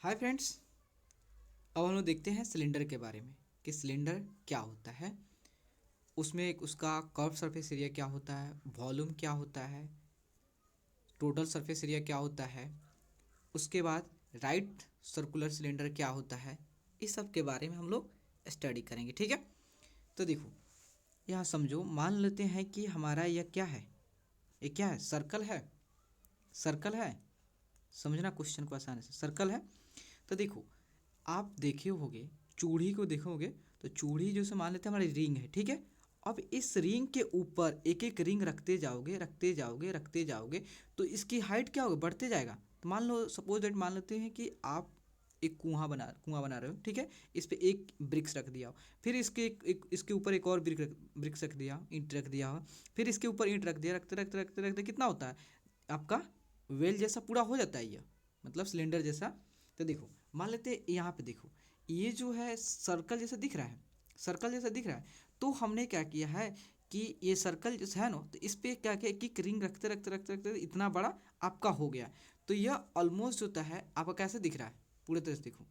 Hi friends. अब हम लोग देखते हैं सिलेंडर के बारे में कि सिलेंडर क्या होता है, उसमें उसका कर्व सरफेस एरिया क्या होता है, वॉल्यूम क्या होता है, टोटल सरफेस एरिया क्या होता है, उसके बाद राइट सर्कुलर सिलेंडर क्या होता है। इस सब के बारे में हम लोग स्टडी करेंगे, ठीक है। तो देखो, यहाँ समझो, मान लेते हैं कि हमारा यह क्या है, ये क्या है, सर्कल है। सर्कल है, समझना क्वेश्चन को आसानी से। सर्कल है तो देखो, आप देखे होगे चूड़ी को देखोगे तो चूड़ी जो से मान लेते हैं हमारी रिंग है, ठीक है। अब इस रिंग के ऊपर एक एक रिंग रखते जाओगे रखते जाओगे रखते जाओगे तो इसकी हाइट क्या होगा, बढ़ते जाएगा। तो मान लो, सपोज दैट, मान लेते हैं कि आप एक कुआं बना रहे हो, ठीक है। इस पे एक ब्रिक्स रख दिया हो, फिर इसके ऊपर एक और ब्रिक्स रख दिया, ईंट रख दिया हो, फिर इसके ऊपर ईंट रख दिया, रखते रखते रखते रखते कितना होता है आपका वेल जैसा पूरा हो जाता है, यह मतलब सिलेंडर जैसा। तो देखो, मान लेते हैं यहाँ पे देखो, ये जो है सर्कल जैसा दिख रहा है, सर्कल जैसा दिख रहा है। तो हमने क्या किया है कि ये सर्कल जैसा है ना, तो इस पे क्या किया कि रिंग रखते रखते रखते रखते इतना बड़ा आपका हो गया। तो यह ऑलमोस्ट होता है आपका कैसे दिख रहा है, पूरे तरह से देखो,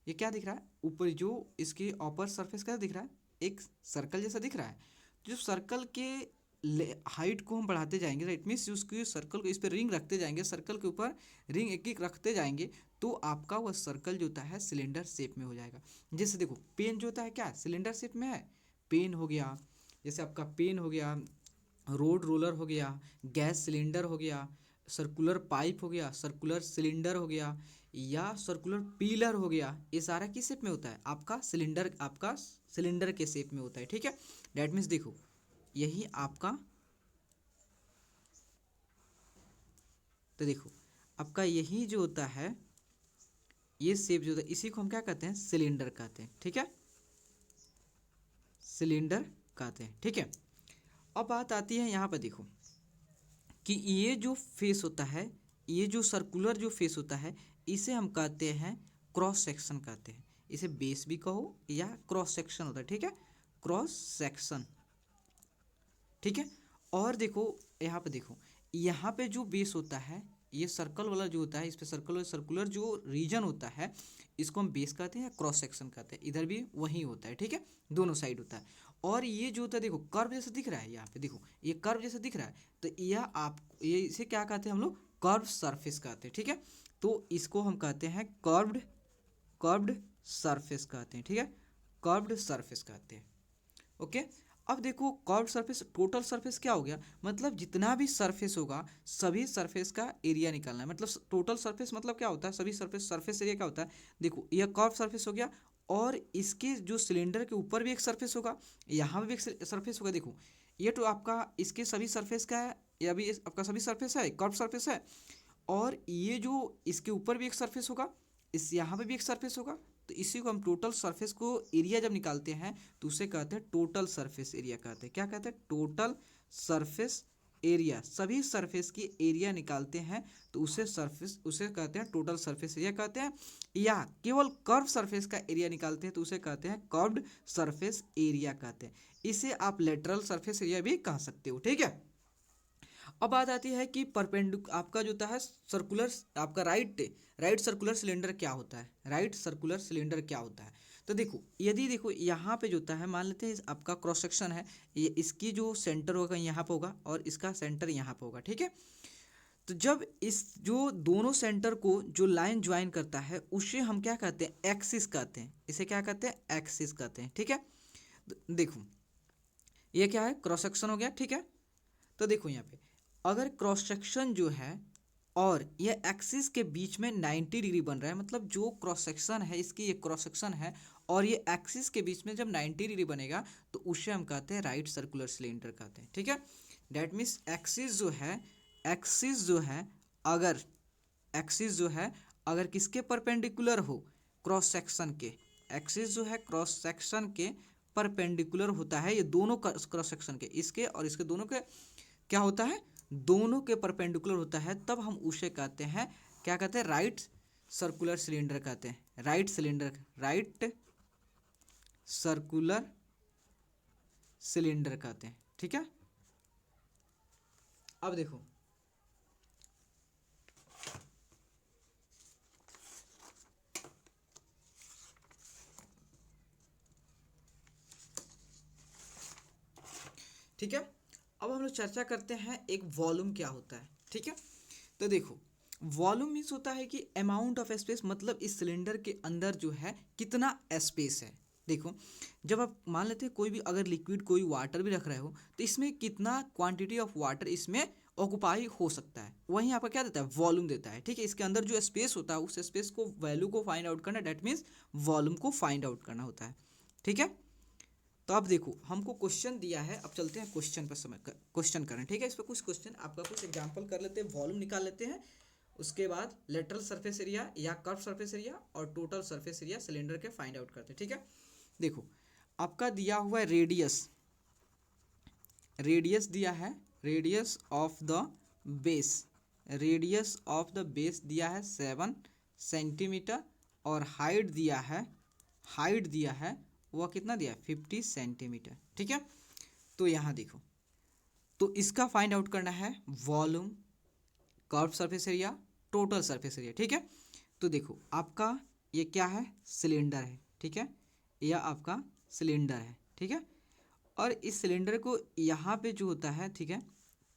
ये क्या दिख रहा है, ऊपर जो इसके अपर सरफेस कैसा दिख रहा है, एक सर्कल जैसा दिख रहा है। जो सर्कल के हाइट को हम बढ़ाते जाएंगे, राइट मीन्स उसकी सर्कल को इस पर रिंग रखते जाएंगे, सर्कल के ऊपर रिंग एक एक रखते जाएंगे, तो आपका वह सर्कल जो होता है सिलेंडर शेप में हो जाएगा। जैसे देखो, पेन जो होता है क्या सिलेंडर शेप में है, पेन हो गया, जैसे आपका पेन हो गया, रोड रोलर हो गया, गैस सिलेंडर हो गया, सर्कुलर पाइप हो गया, सर्कुलर सिलेंडर हो गया, या सर्कुलर पिलर हो गया। ये सारा किस शेप में होता है, आपका सिलेंडर के शेप में होता है, ठीक है। डैट मीन्स देखो, यही आपका, तो देखो आपका यही जो होता है, ये शेप जो होता है, इसी को हम क्या कहते हैं, सिलेंडर कहते हैं, ठीक है। सिलेंडर कहते हैं, ठीक है। अब बात आती है यहाँ पर देखो कि ये जो फेस होता है, ये जो सर्कुलर जो फेस होता है, इसे हम कहते हैं क्रॉस सेक्शन कहते हैं। इसे बेस भी कहो या क्रॉस सेक्शन होता है, ठीक है, क्रॉस सेक्शन, ठीक है। और देखो यहाँ पे देखो, यहाँ पे जो बेस होता है, ये सर्कल वाला जो होता है, इस पे सर्कुलर जो रीजन होता है, इसको हम बेस कहते हैं या क्रॉस सेक्शन कहते हैं। इधर भी वही होता है, ठीक है, दोनों साइड होता है। और ये जो होता है देखो, कर्व जैसा दिख रहा है, यहाँ पे देखो ये कर्व जैसा दिख रहा है, तो ये इसे क्या कहते हैं हम लोग, कर्व सरफेस कहते हैं, ठीक है। तो इसको हम कहते हैं कर्व्ड सरफेस कहते हैं, ठीक है, कर्व्ड सरफेस कहते हैं। ओके। अब देखो, कर्व सरफेस, टोटल सरफेस क्या हो गया, मतलब जितना भी सरफेस होगा सभी सरफेस का एरिया निकालना है। मतलब टोटल सरफेस मतलब क्या होता है, सभी सरफेस एरिया क्या होता है। देखो, यह कर्व सरफेस हो गया, और इसके जो सिलेंडर के ऊपर भी एक सरफेस होगा, यहाँ भी एक सरफेस होगा। देखो, ये तो आपका इसके सभी सरफेस का है, या भी आपका सभी सरफेस है, कर्व सरफेस है। और ये जो इसके ऊपर भी एक सरफेस होगा, इस यहाँ पे भी एक सरफेस होगा। तो इसी को हम टोटल सरफेस को एरिया जब निकालते हैं तो उसे कहते हैं टोटल सरफेस एरिया कहते हैं। क्या कहते हैं, टोटल सरफेस एरिया। सभी सरफेस की एरिया निकालते हैं तो उसे कहते हैं टोटल सरफेस एरिया कहते हैं। या केवल कर्व सरफेस का एरिया निकालते हैं तो उसे कहते हैं कर्व्ड सरफेस एरिया कहते हैं। इसे आप लेटरल सरफेस एरिया भी कह सकते हो, ठीक है। अब बात आती है कि आपका जो होता है सर्कुलर, आपका राइट सर्कुलर सिलेंडर क्या होता है, राइट सर्कुलर सिलेंडर क्या होता है। तो देखो, यदि देखो यहाँ पे जो होता है, मान लेते हैं आपका क्रॉस सेक्शन है, ये इसकी जो सेंटर होगा यहाँ पे होगा और इसका सेंटर यहाँ पे होगा, ठीक है। तो जब इस जो दोनों सेंटर को जो लाइन ज्वाइन करता है उसे हम क्या कहते हैं, एक्सिस कहते हैं। इसे क्या कहते हैं, एक्सिस कहते हैं, ठीक है। देखो, ये क्या है, क्रॉस सेक्शन हो गया, ठीक है। तो देखो यहाँ पे, अगर क्रॉस सेक्शन जो है और ये एक्सिस के बीच में 90 डिग्री बन रहा है, मतलब जो क्रॉस सेक्शन है, इसकी ये क्रॉस सेक्शन है और ये एक्सिस के बीच में जब 90 डिग्री बनेगा तो उसे हम कहते हैं राइट सर्कुलर सिलेंडर कहते हैं, ठीक है। डैट मीन्स एक्सिस जो है, अगर एक्सिस जो है अगर किसके परपेंडिकुलर हो, क्रॉस सेक्शन के, एक्सिस जो है क्रॉस सेक्शन के परपेंडिकुलर होता है, ये दोनों क्रॉस सेक्शन के, इसके और इसके दोनों के क्या होता है, दोनों के परपेंडिकुलर होता है, तब हम उसे कहते हैं, क्या कहते हैं, राइट सर्कुलर सिलेंडर कहते हैं, राइट सर्कुलर सिलेंडर कहते हैं, ठीक है। अब देखो, ठीक है। अब हम लोग चर्चा करते हैं एक वॉल्यूम क्या होता है। ठीक है, तो देखो वॉल्यूम मीन्स होता है कि अमाउंट ऑफ स्पेस, मतलब इस सिलेंडर के अंदर जो है कितना स्पेस है। देखो जब आप मान लेते हैं कोई भी अगर लिक्विड कोई वाटर भी रख रहे हो तो इसमें कितना क्वांटिटी ऑफ वाटर इसमें ऑक्युपाई हो सकता है, वहीं आपका क्या देता है, वॉल्यूम देता है। ठीक है, इसके अंदर जो स्पेस होता है उस स्पेस को वैल्यू को फाइंड आउट करना, डेट मीन्स वॉल्यूम को फाइंड आउट करना होता है। ठीक है, तो अब देखो हमको क्वेश्चन दिया है, अब चलते हैं क्वेश्चन पर, समय क्वेश्चन करें। ठीक है, इस पर कुछ क्वेश्चन आपका कुछ एग्जांपल कर लेते हैं, वॉल्यूम निकाल लेते हैं, उसके बाद लेटरल सरफेस एरिया या कर्व सरफेस एरिया और टोटल सरफेस एरिया सिलेंडर के फाइंड आउट करते हैं। ठीक है, देखो आपका दिया हुआ है रेडियस, रेडियस दिया है, radius of the base, radius of the base दिया है 7 सेंटीमीटर और हाइट दिया है, हाइट दिया है वह कितना दिया है 50 सेंटीमीटर। ठीक है, तो यहाँ देखो, तो इसका फाइंड आउट करना है volume, curve surface area, total surface area. ठीक है, तो देखो आपका ये क्या है, सिलेंडर है। ठीक है, यह आपका सिलेंडर है। ठीक है, और इस सिलेंडर को यहाँ पे जो होता है, ठीक है,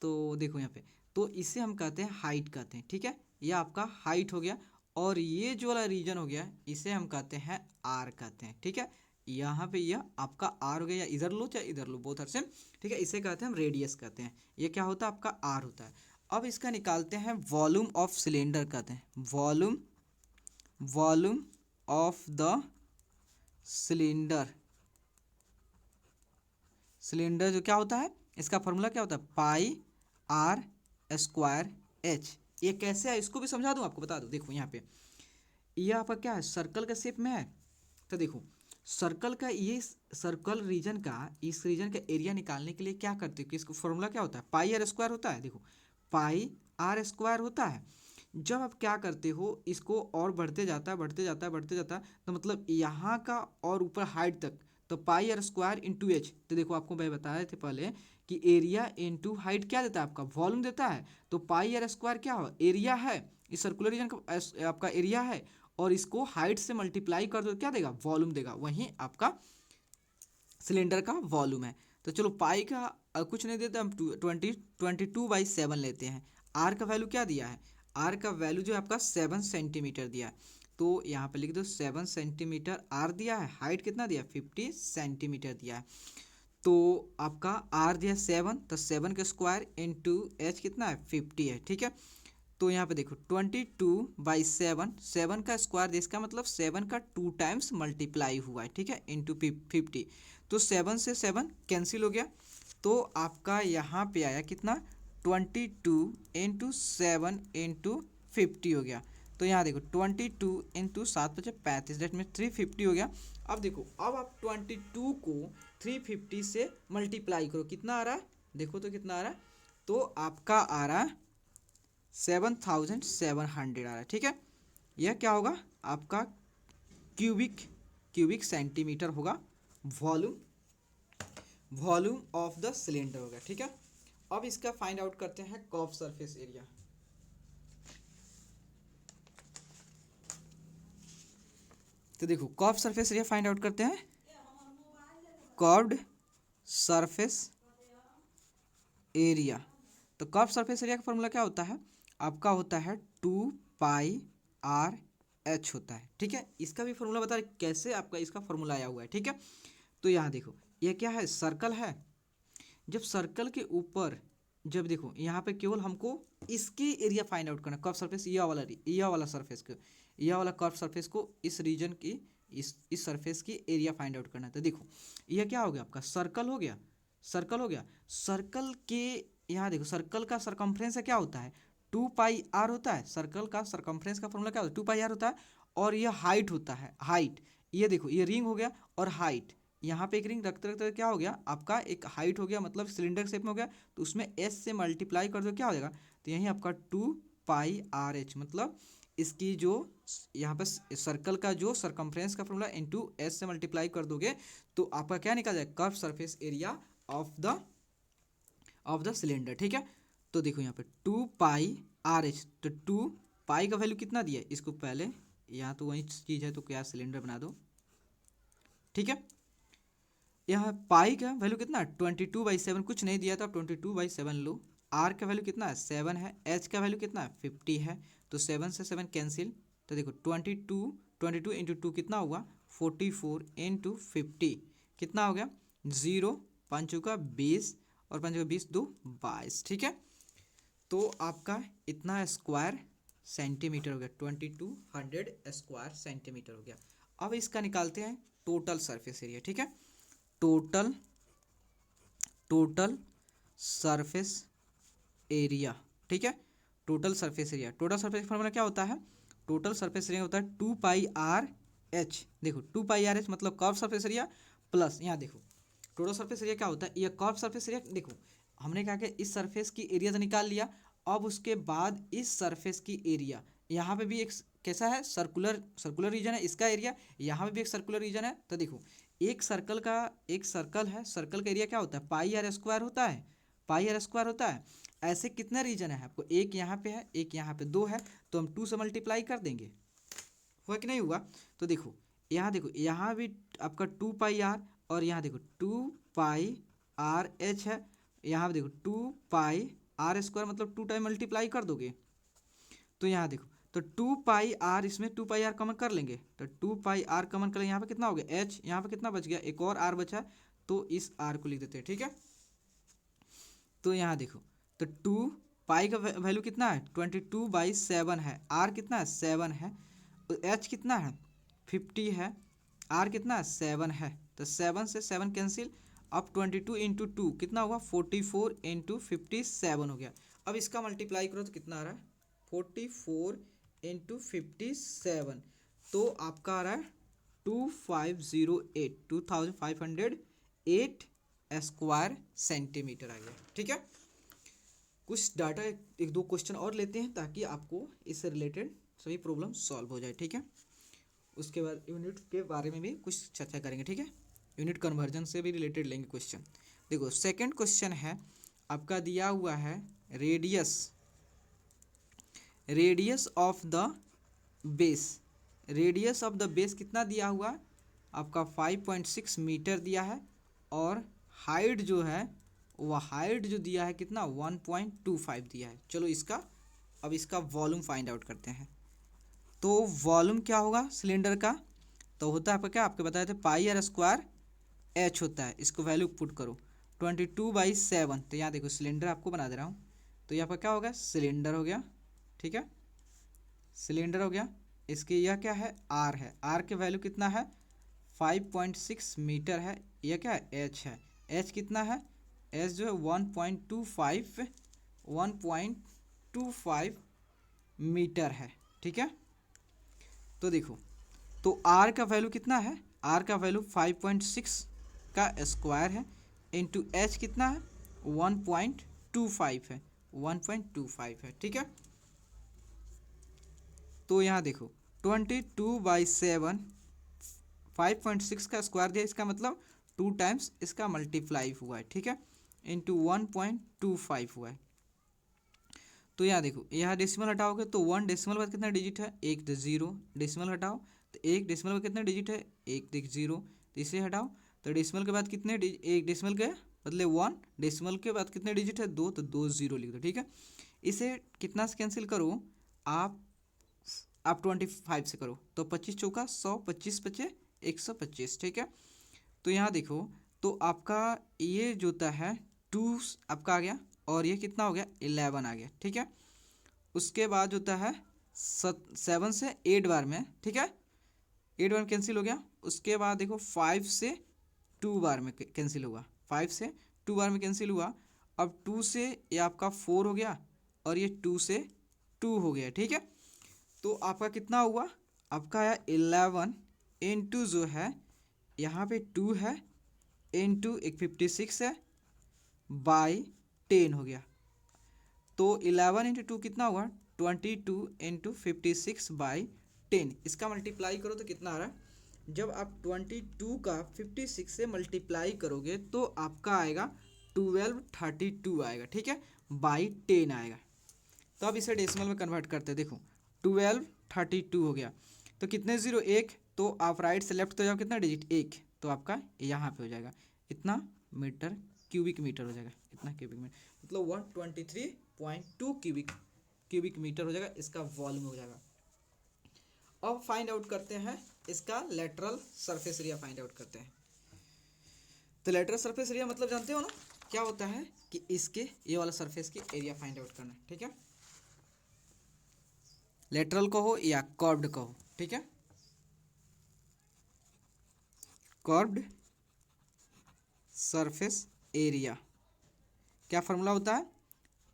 तो देखो यहाँ पे, तो इसे हम कहते हैं हाइट कहते हैं। ठीक है, यह आपका हाइट हो गया, और ये जो वाला रीजन हो गया इसे हम कहते हैं आर कहते हैं। ठीक है, यहाँ पे यह आपका आर हो गया, या इधर लो चाहे इधर लो, बोथ आर सेम। ठीक है, इसे कहते हैं हम रेडियस कहते हैं, ये क्या होता है आपका आर होता है। अब इसका निकालते हैं वॉल्यूम ऑफ सिलेंडर कहते हैं, volume, volume of the cylinder, cylinder जो क्या होता है, इसका फॉर्मूला क्या होता है, पाई आर स्क्वायर एच। ये कैसे है इसको भी समझा दूं आपको, बता दूं। देखो यहाँ पे ये आपका क्या है, सर्कल का शेप में है, तो देखो सर्कल का, ये सर्कल रीजन का, इस रीजन का एरिया निकालने के लिए क्या करते हो कि इसको फॉर्मूला क्या होता है, पाई आर स्क्वायर होता है। देखो पाई आर स्क्वायर होता है, जब आप क्या करते हो इसको और बढ़ते जाता है, बढ़ते जाता है, बढ़ते जाता है, तो मतलब यहाँ का और ऊपर हाइट तक, तो पाई आर स्क्वायर इंटू एच। तो देखो आपको मैं बताए थे पहले कि एरिया इंटू हाइट क्या देता है, आपका वॉल्यूम देता है। तो पाई आर स्क्वायर क्या हो, एरिया है, इस सर्कुलर रीजन का आपका एरिया है, और इसको हाइट से मल्टीप्लाई कर दो क्या देगा, वॉल्यूम देगा, वहीं आपका सिलेंडर का वॉल्यूम है। तो चलो पाई का कुछ नहीं देता, हम 22/7 लेते हैं। आर का वैल्यू क्या दिया है, आर का वैल्यू जो है आपका 7 सेंटीमीटर दिया है, तो यहाँ पे लिख दो 7 सेंटीमीटर आर दिया है, हाइट कितना दिया 50 सेंटीमीटर दिया है। तो आपका आर दिया 7, तो 7 का स्क्वायर इंटू एच कितना है 50 है। ठीक है, तो यहाँ पे देखो 22/7, 7 का स्क्वायर, इसका मतलब 7 का 2 टाइम्स मल्टीप्लाई हुआ है। ठीक है, इंटू 50, तो 7 से 7 कैंसिल हो गया, तो आपका यहाँ पे आया कितना 22 इंटू 7 इंटू 50 हो गया। तो यहाँ देखो 22 इंटू 7 × 5 = 35, डेट में 350 हो गया। अब देखो, अब आप 22 को 350 से मल्टीप्लाई करो, कितना आ रहा है, देखो तो कितना आ रहा है, तो आपका आ रहा है 7700 आ रहा है। ठीक है, यह क्या होगा आपका क्यूबिक सेंटीमीटर होगा, volume, volume of the cylinder होगा। ठीक है, अब इसका फाइंड आउट करते हैं कर्व सरफेस एरिया। तो देखो curve surface area find out करते हैं, कर्व्ड सरफेस एरिया। तो कर्व सरफेस एरिया का फॉर्मूला क्या होता है, आपका होता है 2πr/h होता है। ठीक है, इसका भी फॉर्मूला बता रहे कैसे आपका इसका फॉर्मूला आया हुआ है। ठीक है, तो यहाँ देखो ये क्या है, सर्कल है, जब सर्कल के ऊपर, जब देखो यहाँ पे केवल हमको इसकी एरिया फाइंड आउट करना, कर्व सरफेस, यह वाला सरफेस को, यह वाला कर्व सरफेस को, इस रीजन की, इस सरफेस की एरिया फाइंड आउट करना। तो देखो यह क्या हो गया आपका, सर्कल हो गया, सर्कल हो गया, सर्कल के यहाँ देखो सर्कल का सरकमफ्रेंस क्या होता है 2πr होता है, सर्कल का सरकमफ्रेंस का फॉर्मूला क्या होता है 2πr होता है, और यह हाइट होता है, हाइट, ये देखो ये रिंग हो गया और हाइट, यहाँ पे एक रिंग रखते रखते क्या हो गया आपका एक हाइट हो गया, मतलब सिलेंडर शेप में हो गया, तो उसमें एस से मल्टीप्लाई कर दो क्या हो जाएगा, तो यही आपका 2πrh, मतलब इसकी जो यहाँ पर सर्कल का जो सरकमफ्रेंस का फॉर्मूला इंटू एस से मल्टीप्लाई कर दोगे तो आपका क्या निकल जाएगा, curve surface area of the cylinder. ठीक है, तो देखो यहाँ पे 2πrh, तो 2 का वैल्यू कितना दिया है, इसको पहले यहाँ तो वही चीज़ है तो क्या सिलेंडर बना दो। ठीक है, यहाँ पाई का वैल्यू कितना है 22/7, कुछ नहीं दिया तो आप 22/7 लो। आर का वैल्यू कितना है 7 है। एच का वैल्यू कितना है 50 है। तो 7 से 7 कैंसिल, तो देखो 22 इंटू टू कितना हुआ 44 इंटू 50 कितना हो गया 0, 5 का 20 और 5 का 20 2 22। ठीक है, तो आपका इतना स्क्वायर सेंटीमीटर हो गया, 2200 स्क्वायर सेंटीमीटर हो गया। अब इसका निकालते हैं टोटल सरफेस एरिया। ठीक है, टोटल सरफेस एरिया। ठीक है, total surface area, total surface formula क्या होता है, टोटल सरफेस एरिया होता है 2πr/h। देखो 2πr/h मतलब कर्व सरफेस एरिया प्लस, यहाँ देखो टोटल सरफेस एरिया क्या होता है, ये कर्व सरफेस एरिया। देखो हमने कहा कि इस सरफेस की एरिया तो निकाल लिया, अब उसके बाद इस सरफेस की एरिया, यहाँ पे भी एक कैसा है सर्कुलर रीजन है, इसका एरिया यहाँ पे भी एक सर्कुलर रीजन है। तो देखो एक सर्कल है, सर्कल का एरिया क्या होता है πr² होता है, πr² होता है। ऐसे कितने रीजन है आपको, एक यहाँ पे है, एक यहाँ पे, 2 है, तो हम 2 से मल्टीप्लाई कर देंगे, हुआ कि नहीं हुआ। तो देखो यहाँ भी आपका 2πr और यहाँ देखो 2πrh है, यहाँ पे देखो 2πr² मतलब 2 टाइम मल्टीप्लाई कर दोगे। तो यहाँ देखो तो 2πr, इसमें 2πr कॉमन कर लेंगे, तो 2πr कॉमन कर लेंगे, यहाँ पे कितना हो गया h, यहाँ पे कितना बच गया, एक और r बचा, तो इस r को लिख देते हैं। ठीक है, तो यहाँ देखो तो 2 पाई का वैल्यू कितना है 22/7 है, r कितना है 7 है, h कितना है 50 है, r कितना है 7 है, तो 7 से 7 कैंसिल। अब 22 इंटू 2 कितना होगा 44 इंटू 57 हो गया। अब इसका मल्टीप्लाई करो तो कितना आ रहा है 44 इंटू 57, तो आपका आ रहा है 2508 स्क्वायर सेंटीमीटर आ गया। ठीक है, कुछ डाटा एक दो क्वेश्चन और लेते हैं ताकि आपको इससे रिलेटेड सभी प्रॉब्लम सॉल्व हो जाए। ठीक है, उसके बाद यूनिट के बारे में भी कुछ चर्चा करेंगे। ठीक है, यूनिट कन्वर्जन से भी रिलेटेड लेंगे क्वेश्चन। देखो सेकंड क्वेश्चन है आपका दिया हुआ है रेडियस ऑफ द बेस कितना दिया हुआ आपका 5.6 मीटर दिया है, और हाइट जो है वह हाइट जो दिया है कितना 1.25 दिया है। चलो अब इसका वॉल्यूम फाइंड आउट करते हैं। तो वॉल्यूम क्या होगा सिलेंडर का, तो होता है आपका क्या, आपके बताए थे πr² h होता है, इसको वैल्यू पुट करो 22/7। तो यहाँ देखो सिलेंडर आपको बना दे रहा हूँ, तो यहाँ पर क्या होगा सिलेंडर हो गया। ठीक है, सिलेंडर हो गया, इसके यह क्या है r है, r के वैल्यू कितना है 5.6 मीटर है, यह क्या है h है, h कितना है h जो है 1.25 मीटर है। ठीक है, तो देखो तो r का वैल्यू कितना है, r का वैल्यू 5.6 का स्क्वायर है इंटू h कितना है 1.25 है, 1.25 है। ठीक है, तो यहाँ देखो 22/7 5.6 का स्क्वायर दिया, इसका मतलब 2 टाइम्स इसका मल्टीप्लाई हुआ है। ठीक है, इंटू 1.25 हुआ है। तो यहाँ देखो यहाँ डेसिमल हटाओगे तो 1 डेसिमल बाद कितना डिजिट है 1, 0 डेसिमल हटाओ तो 1 डेसिमल बाद कितना डिजिट है 1, 0, तो इसे हटाओ तो डेसिमल के बाद कितने 1 डेसिमल के बदले 1 डेसिमल के बाद कितने डिजिट है 2, तो 2 0 लिख दो। ठीक है, इसे कितना से कैंसिल करो आप 25 से करो, तो 25 चौका 100, 25 पचे 125। ठीक है, तो यहाँ देखो तो आपका ये जो होता है 2 आपका आ गया, और ये कितना हो गया 11 आ गया। ठीक है, उसके बाद होता है 7 से 8 बार में, ठीक है 8 बार में कैंसिल हो गया। उसके बाद देखो 5 से 2 बार में कैंसिल हुआ, 5 से 2 बार में कैंसिल हुआ। अब 2 से ये आपका 4 हो गया, और ये 2 से 2 हो गया। ठीक है, तो आपका कितना हुआ, आपका है 11 इंटू जो है यहाँ पे 2 है इंटू एक 56 है बाई 10 हो गया। तो 11 इंटू 2 कितना हुआ 22 इंटू 56 बाई 10। इसका मल्टीप्लाई करो तो कितना आ रहा है, जब आप 22 का 56 से मल्टीप्लाई करोगे तो आपका आएगा 1232 आएगा। ठीक है, बाई 10 आएगा। तो अब इसे डेसिमल में कन्वर्ट करते हैं। देखो 1232 हो गया, तो कितने 0 1, तो आप राइट से लेफ्ट तो जाओ कितना डिजिट 1, तो आपका यहाँ पे हो जाएगा इतना मीटर क्यूबिक मीटर हो जाएगा, इतना क्यूबिक मीटर, मतलब 123.2 क्यूबिक मीटर हो जाएगा, इसका वॉल्यूम हो जाएगा। अब फाइंड आउट करते हैं इसका lateral surface area find out करते हैं। तो लेटरल सरफेस एरिया मतलब जानते हो ना क्या होता है, कि इसके ये वाला सरफेस की एरिया फाइंड आउट करना है, ठीक है। लेटरल कहो या कर्व्ड कहो, ठीक है, कर्व्ड सरफेस एरिया क्या फॉर्मूला होता है,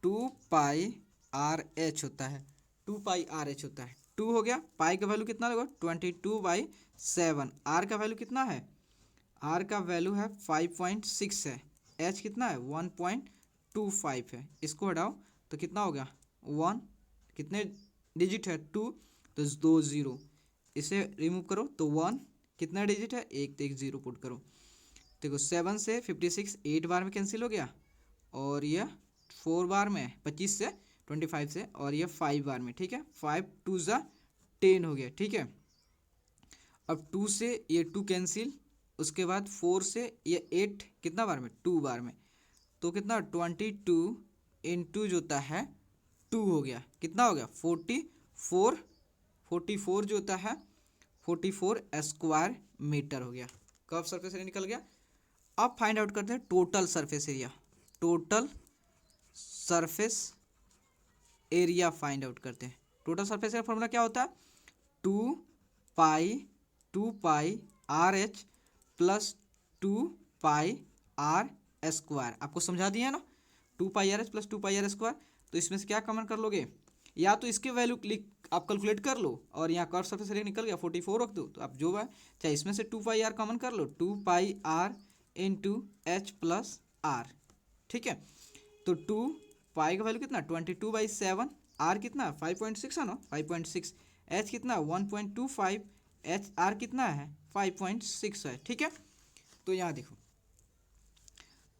2πRh होता है, 2πRh होता है। 2 हो गया, पाई का वैल्यू कितना होगा 22/7, आर का वैल्यू कितना है, आर का वैल्यू है 5.6 है, एच कितना है 1.25 है, इसको हटाओ तो कितना हो गया 1, कितने डिजिट है 2, तो 2 0, इसे रिमूव करो तो 1, कितना डिजिट है 1, तो 1 0 पुट करो। देखो 7 से 56 8 बार में कैंसिल हो गया, और यह 4 बार में 25 से 25 से, और यह 5 बार में, ठीक है, 5 2 ज़ा 10 हो गया, ठीक है। अब 2 से ये 2 कैंसिल, उसके बाद 4 से ये 8 कितना बार में 2 बार में, तो कितना 22 इंटू जो होता है 2 हो गया, कितना हो गया 44 जो होता है 44 स्क्वायर मीटर हो गया। कर्व सरफेस एरिया निकल गया। अब फाइंड आउट करते हैं total surface area, total surface area find out करते हैं। टोटल सरफेस एरिया फॉर्मूला क्या होता है, 2πRh प्लस 2πr स्क्वायर, आपको समझा दिया है ना, 2πRh प्लस 2πr स्क्वायर। तो इसमें से क्या कॉमन कर लोगे, या तो इसके वैल्यू क्लिक आप कैलकुलेट कर लो, और यहाँ कर्व सरफेस एरिया निकल गया 44 रख दो, तो आप जो है चाहे इसमें से 2πr कॉमन कर लो, 2πr into H plus R, ठीक है। तो 2 पाई का वैल्यू कितना 22/7, आर कितना 5.6 है ना 5.6, एच कितना 1.25, एच आर कितना है 5.6 है, ठीक है। तो यहाँ देखो,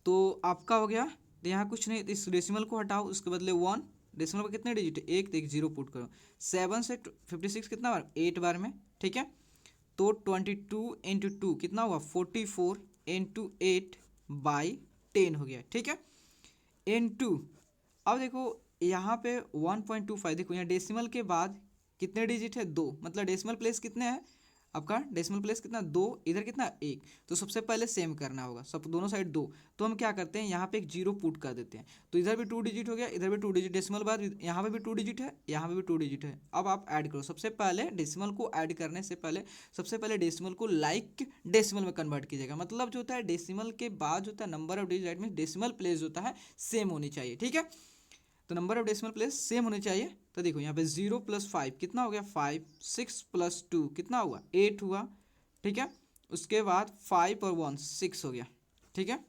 तो आपका हो गया, तो यहाँ कुछ नहीं, इस डेसिमल को हटाओ, उसके बदले 1, डेसिमल पर कितने डिजिट है 1, तो 1 0 पुट करो। 7 से 56 कितना बार 8 बार में, ठीक है। तो 22 इंटू 2 कितना हुआ 44 इंटू 8/10 हो गया, ठीक है, इंटू, अब देखो यहाँ पे 1.25, देखो यहाँ डेसिमल के बाद कितने डिजिट है 2, मतलब डेसिमल प्लेस कितने हैं आपका, डेसिमल प्लेस कितना 2, इधर कितना 1, तो सबसे पहले सेम करना होगा, सब दोनों साइड 2, तो हम क्या करते हैं यहाँ पे एक 0 पुट कर देते हैं, तो इधर भी 2 डिजिट हो गया, इधर भी 2 डिजिट, डेसिमल बाद यहाँ पे भी 2 डिजिट है, यहाँ पे भी 2 डिजिट है। अब आप ऐड करो, सबसे पहले डेसिमल को ऐड करने से पहले सबसे पहले डेसिमल को लाइक डेसिमल में कन्वर्ट कीजिएगा, मतलब जो होता है डेसिमल के बाद जो होता है number of digit, that mean decimal place जो होता है सेम होनी चाहिए, ठीक है। तो number of decimal place same होने चाहिए। तो देखो यहाँ पे 0 + 5 कितना हो गया 5, 6 + 2 कितना हुआ 8 हुआ, ठीक है। उसके बाद 5 और 1 6 हो गया, ठीक है।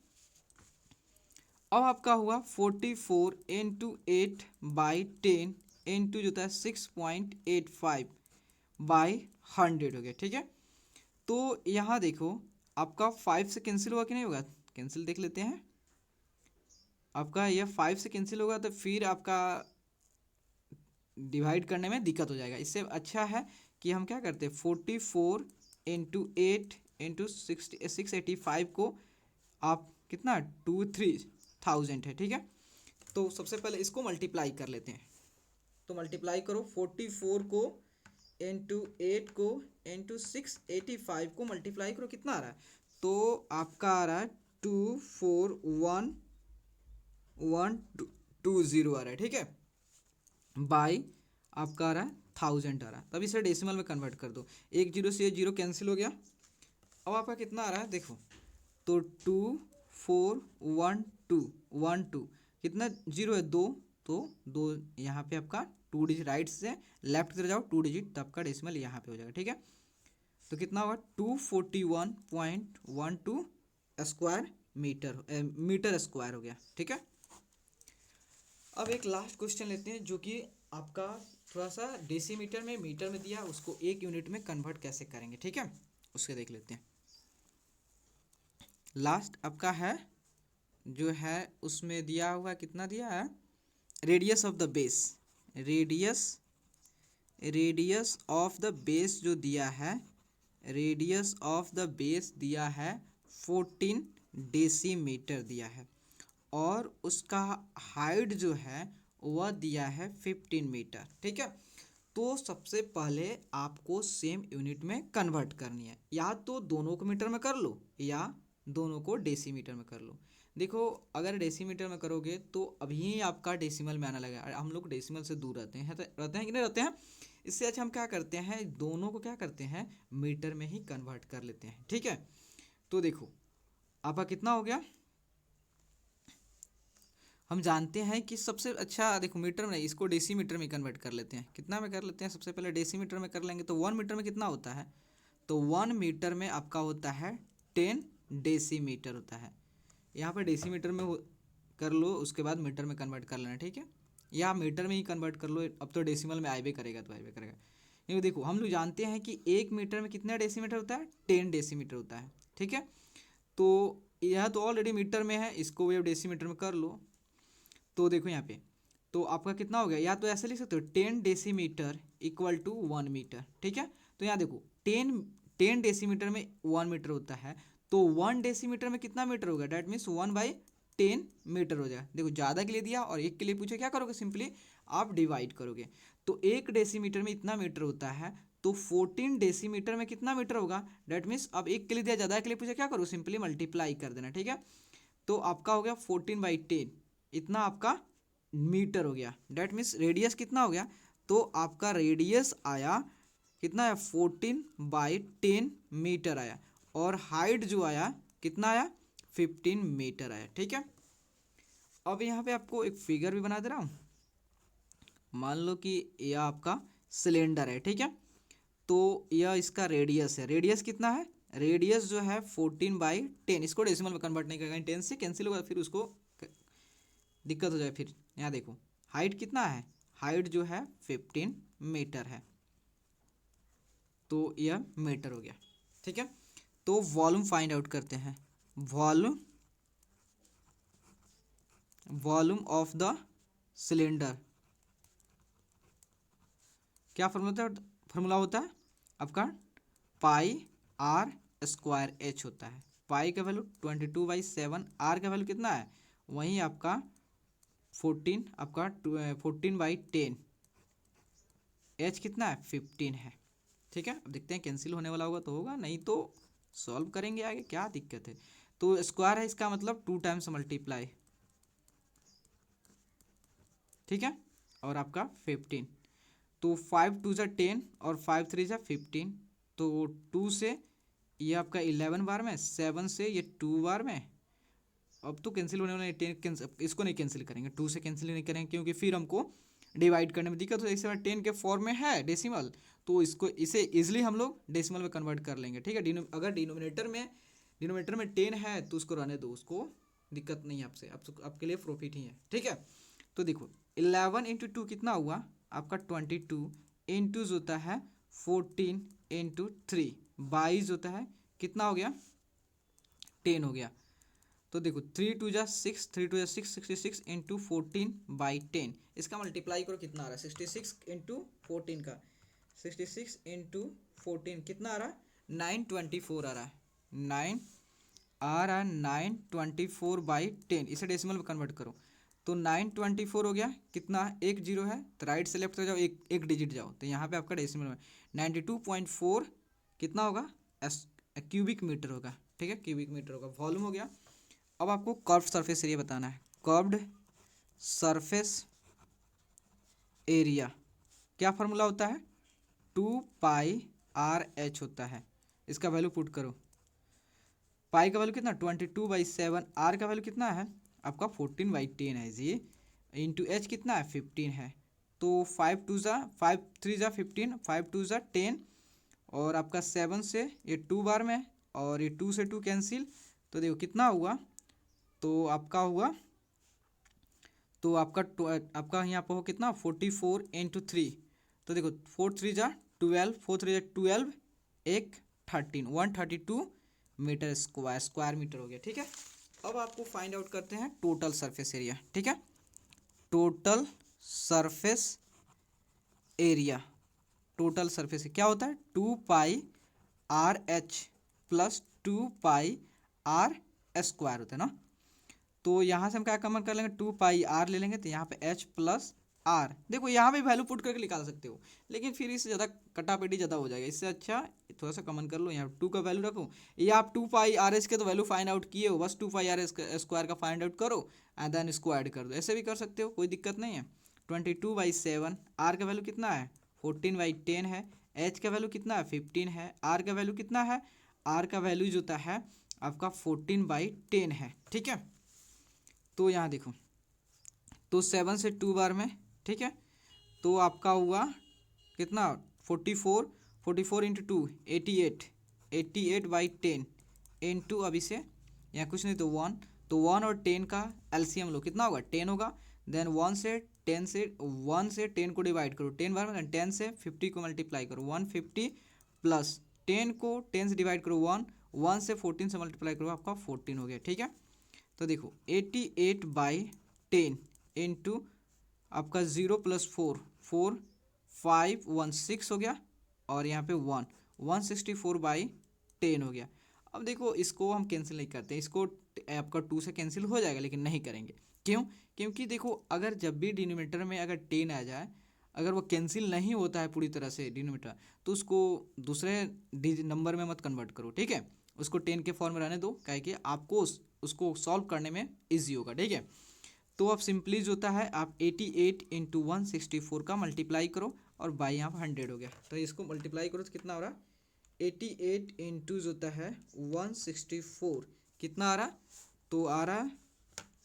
अब आपका हुआ 44 इंटू 8/10 इंटू जो होता है 6.85/100 हो गया, ठीक है। तो यहाँ देखो आपका 5 से कैंसिल हुआ कि नहीं होगा, कैंसिल देख लेते हैं, आपका यह 5 से कैंसिल होगा, तो फिर आपका डिवाइड करने में दिक्कत हो जाएगा। इससे अच्छा है कि हम क्या करते हैं 44 इंटू 8 इंटू 685 को आप कितना 23,000 है, ठीक है। तो सबसे पहले इसको मल्टीप्लाई कर लेते हैं, तो मल्टीप्लाई करो 44 को इंटू 8 को इंटू 685 को मल्टीप्लाई करो, कितना आ रहा है, तो आपका आ रहा है 24120 आ रहा है, ठीक है, बाई आपका आ रहा है 1000 आ रहा है। तब इसे डेसिमल में कन्वर्ट कर दो, 1 0 से 0 कैंसिल हो गया। अब आपका कितना आ रहा है देखो, तो 2412 कितना 0 है 2, तो 2 यहाँ पे आपका 2 डिजिट राइट से लेफ्ट की तरफ जाओ 2 डिजिट, तो आपका डेसिमल यहाँ पे हो जाएगा, ठीक है। तो कितना होगा 241.12 स्क्वायर मीटर स्क्वायर हो गया, ठीक है। अब एक लास्ट क्वेश्चन लेते हैं, जो कि आपका थोड़ा सा डेसीमीटर में मीटर में दिया, उसको एक यूनिट में कन्वर्ट कैसे करेंगे, ठीक है, उसके देख लेते हैं। लास्ट आपका है जो है उसमें दिया हुआ कितना दिया है, radius of the base, radius of the base जो दिया है, रेडियस ऑफ द बेस दिया है 14 डेसीमीटर दिया है और उसका हाइट जो है वह दिया है 15 मीटर। ठीक है, तो सबसे पहले आपको सेम यूनिट में कन्वर्ट करनी है, या तो दोनों को मीटर में कर लो या दोनों को डेसीमीटर में कर लो। देखो अगर डेसीमीटर में करोगे तो अभी आपका डेसिमल में आना लगेगा, हम लोग डेसिमल से दूर रहते हैं कि नहीं रहते हैं। इससे अच्छा हम क्या करते हैं, दोनों को क्या करते हैं मीटर में ही कन्वर्ट कर लेते हैं। ठीक है, तो देखो आपका कितना हो गया, हम जानते हैं कि सबसे अच्छा देखो मीटर में नहीं, इसको डेसीमीटर में कन्वर्ट कर लेते हैं। कितना में कर लेते हैं, सबसे पहले डेसीमीटर में कर लेंगे तो 1 मीटर में कितना होता है, तो 1 मीटर में आपका होता है 10 डेसीमीटर होता है। यहाँ पर डेसीमीटर में कर लो, उसके बाद मीटर में कन्वर्ट कर लेना। ठीक है, या मीटर में ही कन्वर्ट कर लो, अब तो डेसिमल में आइबे करेगा तो आइबे करेगा। क्योंकि देखो हम लोग जानते हैं कि 1 मीटर में कितना डेसीमीटर होता है, 10 डेसीमीटर होता है। ठीक है, तो यह तो ऑलरेडी मीटर में है, इसको भी अब डेसीमीटर में कर लो। तो देखो यहाँ पे तो आपका कितना हो गया, या तो ऐसे लिख सकते हो 10 डेसीमीटर इक्वल टू 1 मीटर। ठीक है, तो यहाँ देखो 10 डेसीमीटर में 1 मीटर होता है, तो 1 डेसीमीटर में कितना मीटर होगा, डैट मीन्स 1/10 मीटर हो जाएगा। देखो ज़्यादा के लिए दिया और एक के लिए पूछे, क्या करोगे, सिंपली आप डिवाइड करोगे। तो 1 डेसीमीटर में इतना मीटर होता है, तो 14 डेसीमीटर में कितना मीटर होगा, डैट मीन्स अब एक के लिए दिया, ज़्यादा के लिए पूछे, क्या करो, सिंपली मल्टीप्लाई कर देना। ठीक है, तो आपका हो गया 14/10, इतना आपका मीटर हो गया। डैट मीन्स रेडियस कितना हो गया, तो आपका रेडियस आया कितना है, 14/10 मीटर आया, और हाइट जो आया कितना आया, 15 मीटर आया। ठीक है, अब यहाँ पे आपको एक फिगर भी बना दे रहा हूँ। मान लो कि यह आपका सिलेंडर है। ठीक है, तो यह इसका रेडियस है, रेडियस कितना है, रेडियस जो है 14/10, इसको डेसिमल में कन्वर्ट नहीं करेंगे, 10 से कैंसिल होगा, फिर उसको दिक्कत हो जाए। फिर यहाँ देखो हाइट कितना है, हाइट जो है 15 मीटर है, तो यह मीटर हो गया। ठीक है, तो वॉल्यूम फाइंड आउट करते हैं। वॉल्यूम ऑफ द सिलेंडर, क्या फॉर्मूला होता है आपका, πr² होता है। पाई का वैल्यू 22/7, आर का वैल्यू कितना है, वहीं आपका 14, आपका 14/10, एच कितना है 15 है। ठीक है, अब देखते हैं कैंसिल होने वाला होगा तो होगा, नहीं तो सॉल्व करेंगे आगे, क्या दिक्कत है। तो स्क्वायर है, इसका मतलब 2 टाइम्स मल्टीप्लाई। ठीक है, और आपका 15, तो 5 2 जा 10 और 5 3 जा 15, तो 2 से ये आपका 11 बार में, 7 से ये 2 बार में, अब तो कैंसिल होने वाला है 10, कैंसिल, इसको नहीं कैंसिल करेंगे, 2 से कैंसिल नहीं करेंगे क्योंकि फिर हमको डिवाइड करने में दिक्कत हो। इस 10 के फॉर्म में है डेसिमल, तो इसको इसे इजिली हम लोग डेसिमल में कन्वर्ट कर लेंगे। ठीक है, अगर डिनोमिनेटर में 10 है तो उसको रहने दो, उसको दिक्कत नहीं है, आपसे आपके लिए प्रॉफिट ही है। ठीक है, तो देखो 11 इंटू 2 कितना हुआ आपका 22, इंटू होता है 14 इंटू 3, 22 होता है, कितना हो गया 10 हो गया। तो देखो 3 2 जा 6, 3 2 जा 6, 66 इंटू 14/10, इसका मल्टीप्लाई करो, कितना आ रहा है 66 इंटू 14 का, 66 इंटू 14 कितना आ रहा है 924 आ रहा है, 924/10, इसे डेसिमल में कन्वर्ट करो, तो 924 हो गया, कितना एक जीरो है तो राइट से लेफ्ट जाओ, एक डिजिट जाओ, तो यहाँ पे आपका डेसिमल में 92.4 कितना होगा, क्यूबिक मीटर होगा। ठीक है, क्यूबिक मीटर होगा, वॉल्यूम हो गया। अब आपको कर्व्ड सरफेस एरिया बताना है। कर्व्ड सरफेस एरिया क्या फार्मूला होता है, 2πRh होता है, इसका वैल्यू पुट करो। पाई का वैल्यू कितना 22/7, आर का वैल्यू कितना है आपका 14/10 है जी, इंटू एच कितना है 15 है, तो 5 2 जा 5 3 जा 15, 5 2 जा 10, और आपका 7 से ये 2 बार में, और ये 2 से 2 कैंसिल, तो देखो कितना हुआ, तो आपका हुआ, तो आपका यहाँ पर हो कितना 44 इंटू 3, तो देखो 4 3 जा 12, 4 3 जा 12, एक 13, 132 मीटर स्क्वायर मीटर हो गया। ठीक है, अब आपको फाइंड आउट करते हैं टोटल सरफेस एरिया। ठीक है, total surface area, total surface क्या होता है 2πRh प्लस 2πR स्क्वायर होता है ना। तो यहाँ से हम क्या कॉमन कर लेंगे, 2 पाई r ले लेंगे, तो यहाँ पे h प्लस आर, देखो यहाँ पे वैल्यू पुट करके निकाल सकते हो, लेकिन फिर इससे ज़्यादा कटापेटी ज़्यादा हो जाएगा, इससे अच्छा थोड़ा सा कॉमन कर लो, यहाँ 2 का वैल्यू रखो, या आप 2 पाई r h के तो वैल्यू फाइंड आउट किए हो, बस 2 पाई r स्क्वायर का फाइंड आउट करो एंड देन स्क्वायर कर दो, ऐसे भी कर सकते हो, कोई दिक्कत नहीं है। 22/7, r का वैल्यू कितना है 14/10 है, h का वैल्यू कितना है 15 है, r का वैल्यू कितना है, r का वैल्यू जो होता है आपका 14/10 है, ठीक है। तो यहाँ देखो, तो 7 से 2 बार में, ठीक है, तो आपका हुआ कितना 44 इंटू 2 88/10 इंटू, अभी से यहाँ कुछ नहीं तो 1, तो 1 और 10 का एलसीएम लो, कितना होगा 10 होगा, देन 1 से 10 को डिवाइड करो 10 बार में, 10 से 50 को मल्टीप्लाई करो 150 प्लस 10 को 10 से डिवाइड करो 1 से 14 से मल्टीप्लाई करो आपका 14 हो गया, ठीक है। तो देखो 88/10 इंटू आपका 0 + 4 516 हो गया, और यहाँ पे 164/10 हो गया। अब देखो इसको हम कैंसिल नहीं करते, इसको आपका 2 से कैंसिल हो जाएगा, लेकिन नहीं करेंगे, क्यों, क्योंकि देखो अगर जब भी डिनोमिनेटर में अगर 10 आ जाए, अगर वो कैंसिल नहीं होता है पूरी तरह से डिनोमिनेटर, तो उसको दूसरे नंबर में मत कन्वर्ट करो, ठीक है, उसको 10 के फॉर्म में रहने दो, क्या कि आपको उसको सॉल्व करने में ईजी होगा, ठीक है। तो अब सिंपली जो होता है आप 88 इंटू 164 का मल्टीप्लाई करो, और बाई यहाँ पर 100 हो गया, तो इसको मल्टीप्लाई करो तो कितना हो रहा 88 इंटू जो होता है 164 कितना आ रहा, तो आ रहा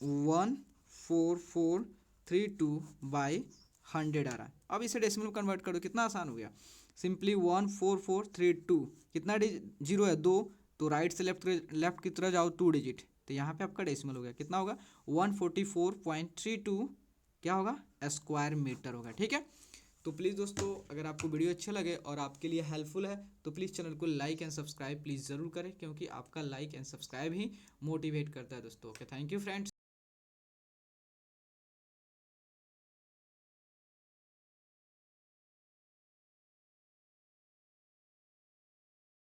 14432/100 आ रहा। अब इसे डेसिमल में कन्वर्ट करो, कितना आसान हो गया, सिंपली 14432, कितना जीरो है 2, तो राइट से लेफ्ट की तरफ जाओ 2 डिजिट, तो यहाँ पे आपका डेसिमल हो गया, कितना होगा 144.32 क्या होगा स्क्वायर मीटर होगा, ठीक है। तो प्लीज़ दोस्तों अगर आपको वीडियो अच्छा लगे और आपके लिए हेल्पफुल है तो प्लीज़ चैनल को लाइक एंड सब्सक्राइब प्लीज़ ज़रूर करें, क्योंकि आपका like and subscribe he motivate करता है दोस्तों। Okay, thank you friends.